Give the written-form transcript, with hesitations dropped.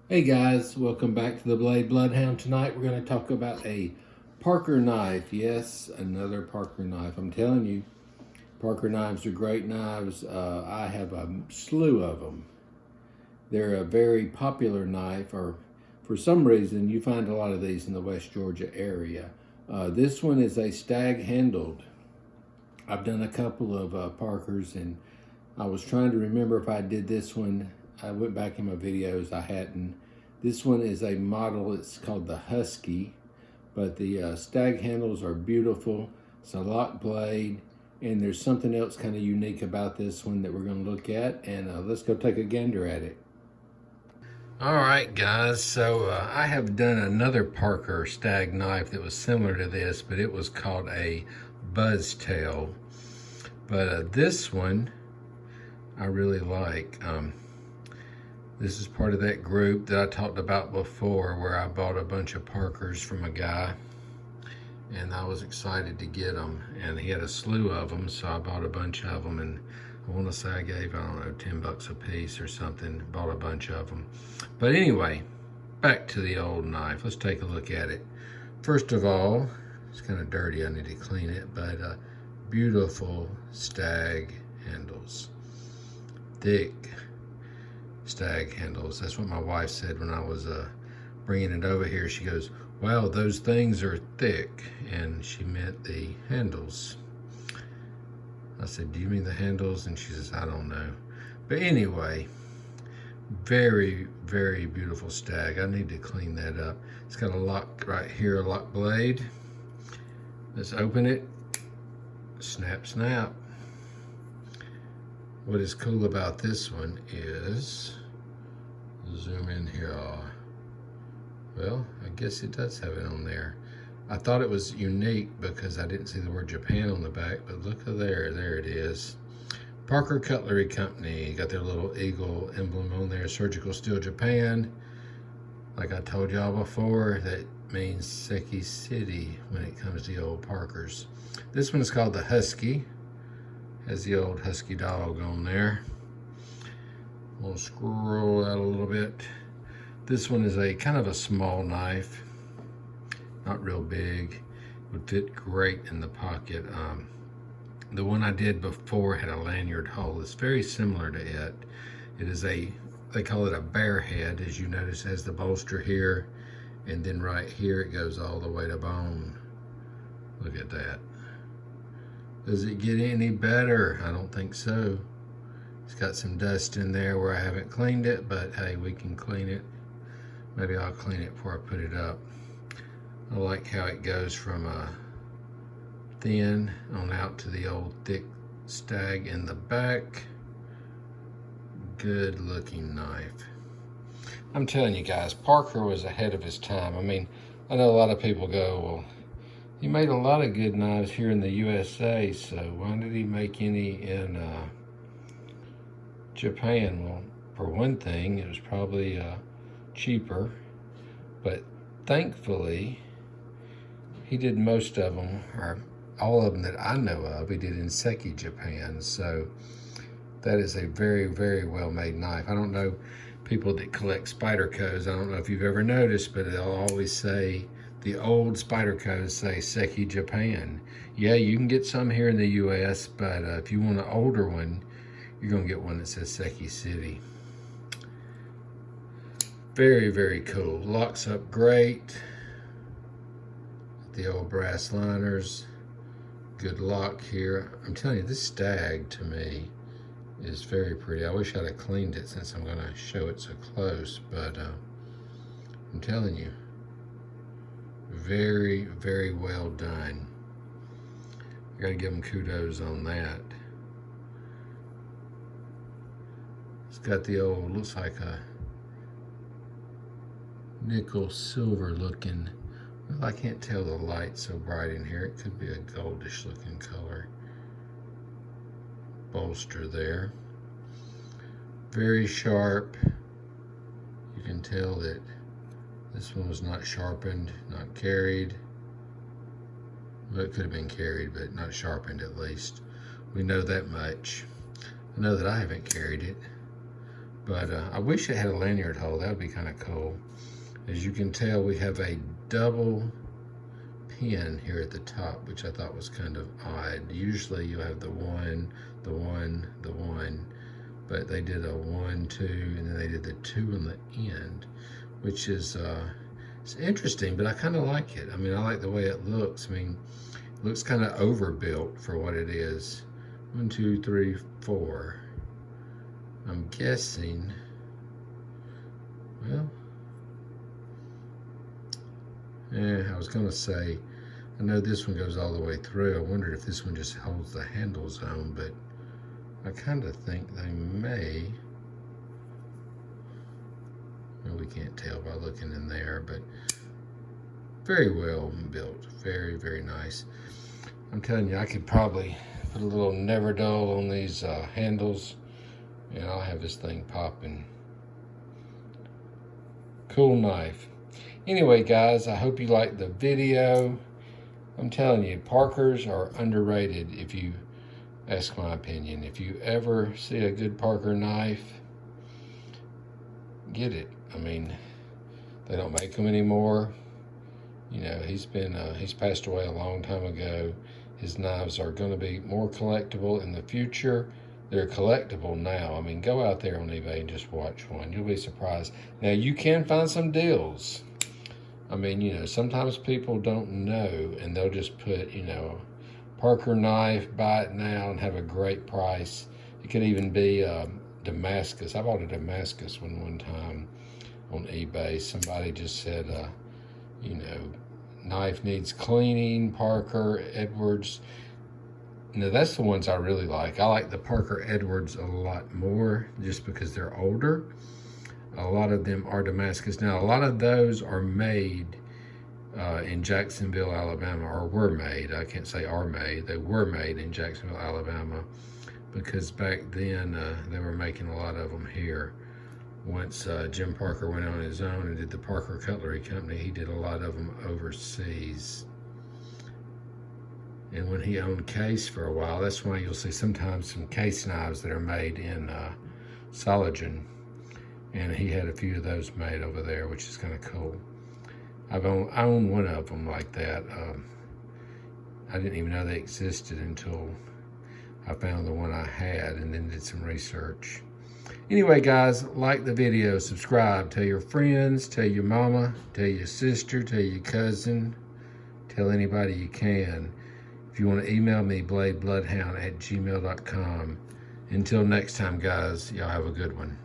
Hey guys, welcome back to the Blade Bloodhound. Tonight we're going to talk about a Parker knife. Yes, another Parker knife. I'm telling you, Parker knives are great knives. I have a slew of them. They're a very popular knife, or for some reason you find a lot of these in the West Georgia area. This one is a stag handled. I've done a couple of Parkers, and I was trying to remember if I did this one. I went back in my videos, I hadn't. This one is a model, it's called the Husky, but the stag handles are beautiful. It's a lock blade, and there's something else kind of unique about this one that we're going to look at, and let's go take a gander at it. All right, guys, so I have done another Parker stag knife that was similar to this, but it was called a buzztail. But this one I really like. This is part of that group that I talked about before where I bought a bunch of Parkers from a guy, and I was excited to get them, and he had a slew of them, so I bought a bunch of them, and I want to say I gave, I don't know, 10 bucks a piece or something, bought a bunch of them. But anyway, back to the old knife. Let's take a look at it. First of all, it's kind of dirty, I need to clean it, but beautiful stag handles. Thick stag handles. That's what my wife said when I was bringing it over here. She goes, wow, those things are thick, and she meant the handles. I said, do you mean the handles? And she says, I don't know. But anyway, very, very beautiful stag. I need to clean that up. It's got a lock right here, a lock blade. Let's open it. Snap, snap. What is cool about this one is, zoom in here. Well, I guess it does have it on there. I thought it was unique because I didn't see the word Japan on the back, but look at there it is. Parker Cutlery Company, got their little eagle emblem on there, Surgical Steel Japan. Like I told y'all before, that means Seki City when it comes to the old Parkers. This one is called the Husky. Has the old husky dog on there. We'll scroll out a little bit. This one is a kind of a small knife, not real big. Would fit great in the pocket. The one I did before had a lanyard hole. It's very similar to it. It is they call it a bear head. As you notice, it has the bolster here, and then right here it goes all the way to bone. Look at that. Does it get any better? I don't think so. It's got some dust in there where I haven't cleaned it, but hey, we can clean it. Maybe I'll clean it before I put it up. I like how it goes from a thin on out to the old thick stag in the back. Good looking knife. I'm telling you guys, Parker was ahead of his time. I mean, I know a lot of people go, well, he made a lot of good knives here in the USA, so why did he make any in Japan? Well, for one thing, it was probably cheaper, but thankfully, he did most of them, or all of them that I know of, he did in Seki, Japan, so that is a very, very well-made knife. I don't know people that collect Spydercos, I don't know if you've ever noticed, but they'll always say, the old Spydercos say Seki, Japan. Yeah, you can get some here in the US, but if you want an older one, you're gonna get one that says Seki City. Very, very cool. Locks up great. The old brass liners. Good lock here. I'm telling you, this stag to me is very pretty. I wish I'd have cleaned it since I'm gonna show it so close, but I'm telling you, very, very well done. I gotta give them kudos on that. It's got the old, looks like a nickel silver looking, well, I can't tell, the light's so bright in here. It could be a goldish looking color. Bolster there. Very sharp. You can tell that this one was not sharpened, not carried. Well, it could have been carried, but not sharpened at least. We know that much. I know that I haven't carried it. But I wish it had a lanyard hole. That would be kind of cool. As you can tell, we have a double pin here at the top, which I thought was kind of odd. Usually you have the one, the one, the one, but they did a 1, 2, and then they did the 2 on the end, which is it's interesting, but I kind of like it. I mean, I like the way it looks. I mean, it looks kind of overbuilt for what it is. 1, 2, 3, 4. I'm guessing, well, I was gonna say, I know this one goes all the way through. I wondered if this one just holds the handles on, but I kind of think they may. Well, we can't tell by looking in there, but very well built. Very, very nice. I'm telling you, I could probably put a little never dull on these handles, and I'll have this thing popping. Cool knife. Anyway, guys, I hope you liked the video. I'm telling you, Parkers are underrated if you ask my opinion. If you ever see a good Parker knife, get it. I mean, they don't make them anymore. You know, he's passed away a long time ago. His knives are going to be more collectible in the future. They're collectible now. I mean, go out there on eBay and just watch one. You'll be surprised. Now, you can find some deals. I mean, you know, sometimes people don't know, and they'll just put, you know, Parker knife, buy it now, and have a great price. It could even be Damascus. I bought a Damascus one time on eBay. Somebody just said, you know, knife needs cleaning, Parker, Edwards. Now, that's the ones I really like. I like the Parker Edwards a lot more just because they're older. A lot of them are Damascus. Now, a lot of those are made in Jacksonville, Alabama, or were made. I can't say are made. They were made in Jacksonville, Alabama, because back then they were making a lot of them here. Once Jim Parker went on his own and did the Parker Cutlery Company, he did a lot of them overseas. And when he owned Case for a while, that's why you'll see sometimes some Case knives that are made in Soligen. And he had a few of those made over there, which is kind of cool. I own one of them like that. I didn't even know they existed until I found the one I had and then did some research. Anyway, guys, like the video, subscribe, tell your friends, tell your mama, tell your sister, tell your cousin, tell anybody you can. If you want to email me, bladebloodhound@gmail.com. Until next time, guys, y'all have a good one.